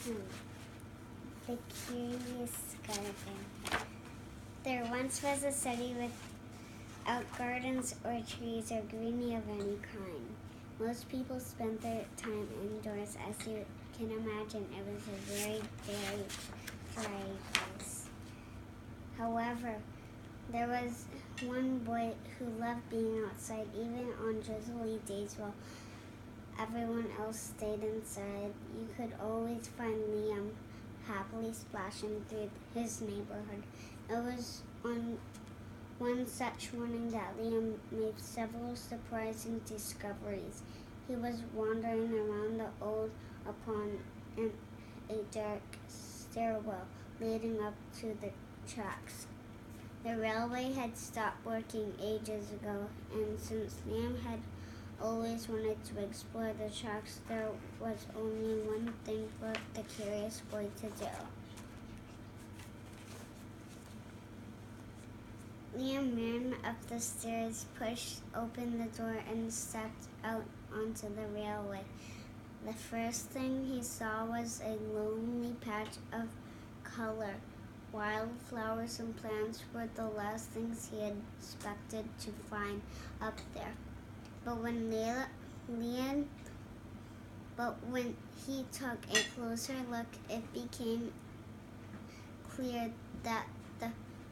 The Curious Garden. There once was a city without gardens or trees or greenery of any kind. Most people spent their time indoors. As you can imagine, it was a very, very dry place. However, there was one boy who loved being outside even on drizzly days while everyone else stayed inside. You could always find Liam happily splashing through his neighborhood. It was on one such morning that Liam made several surprising discoveries. He was wandering around the old pond in a dark stairwell leading up to the tracks. The railway had stopped working ages ago, and since Liam had always wanted to explore the tracks, there was only one thing for the curious boy to do. Liam ran up the stairs, pushed open the door, and stepped out onto the railway. The first thing he saw was a lonely patch of color. Wildflowers and plants were the last things he had expected to find up there. But when he took a closer look, it became clear that the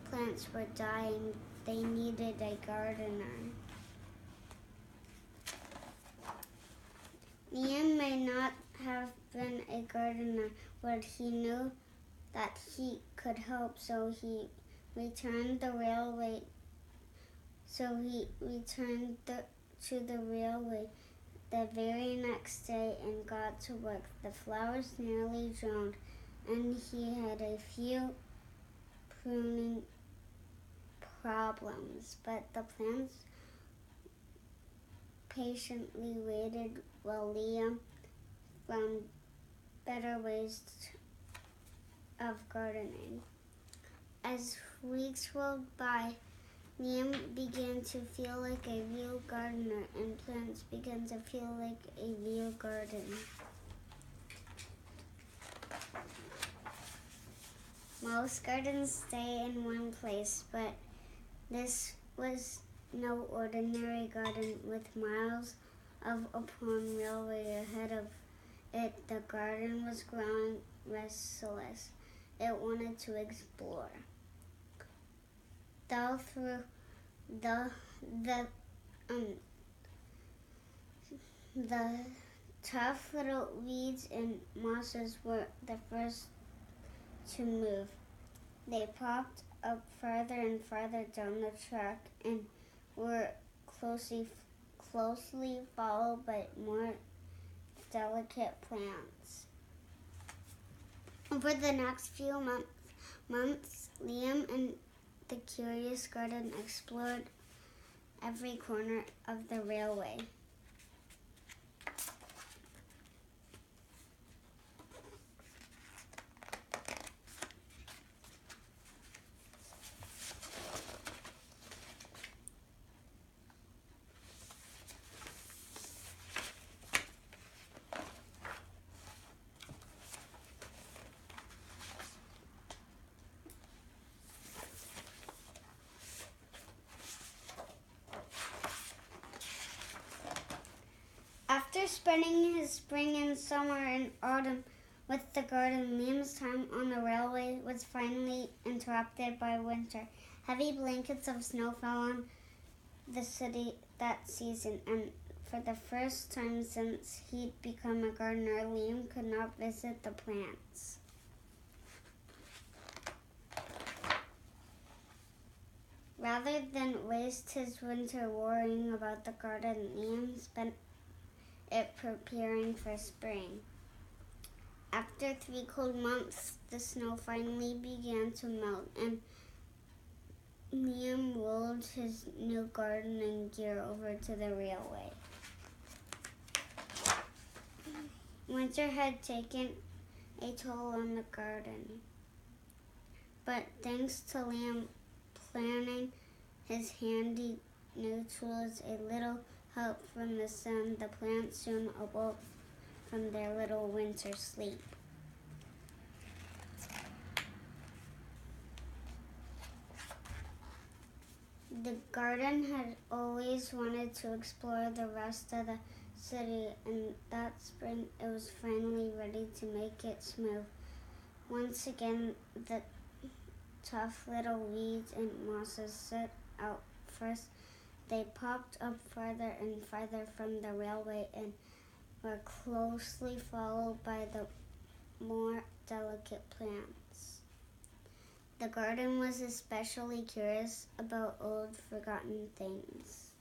plants were dying. They needed a gardener. Liam may not have been a gardener, but he knew that he could help, so he returned to the railway the very next day and got to work. The flowers nearly drowned, and he had a few pruning problems, but the plants patiently waited while Liam found better ways of gardening. As weeks rolled by, Liam began to feel like a real gardener, and plants began to feel like a real garden. Most gardens stay in one place, but this was no ordinary garden. With miles of upon railway ahead of it, the garden was growing restless. It wanted to explore. Though through the tough little weeds and mosses were the first to move. They popped up farther and farther down the track and were closely followed by more delicate plants. Over the next few months, Liam and the Curious Garden explored every corner of the railway. After spending his spring and summer and autumn with the garden, Liam's time on the railway was finally interrupted by winter. Heavy blankets of snow fell on the city that season, and for the first time since he'd become a gardener, Liam could not visit the plants. Rather than waste his winter worrying about the garden, Liam spent it preparing for spring. After 3 cold months, the snow finally began to melt, and Liam rolled his new gardening gear over to the railway. Winter had taken a toll on the garden, but thanks to Liam planning his handy new tools, a little help from the sun, the plants soon awoke from their little winter sleep. The garden had always wanted to explore the rest of the city, and that spring it was finally ready to make its move. Once again, the tough little weeds and mosses set out first. They popped up farther and farther from the railway and were closely followed by the more delicate plants. The garden was especially curious about old, forgotten things.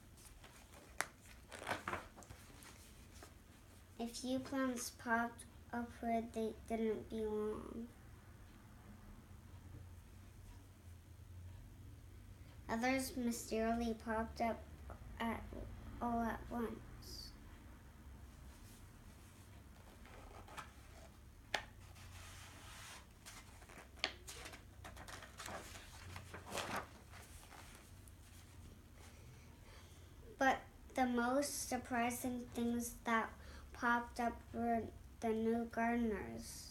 A few plants popped up where they didn't belong. Others mysteriously popped up all at once. But the most surprising things that popped up were the new gardeners.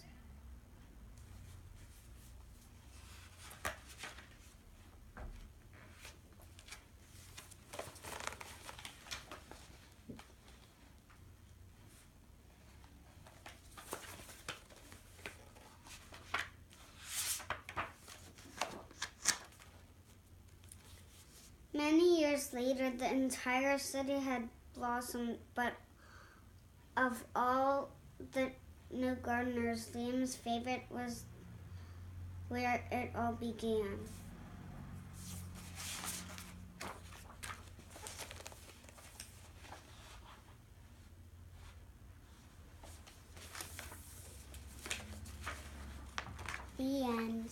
Many years later, the entire city had blossomed, but of all the new gardeners, Liam's favorite was where it all began. The end.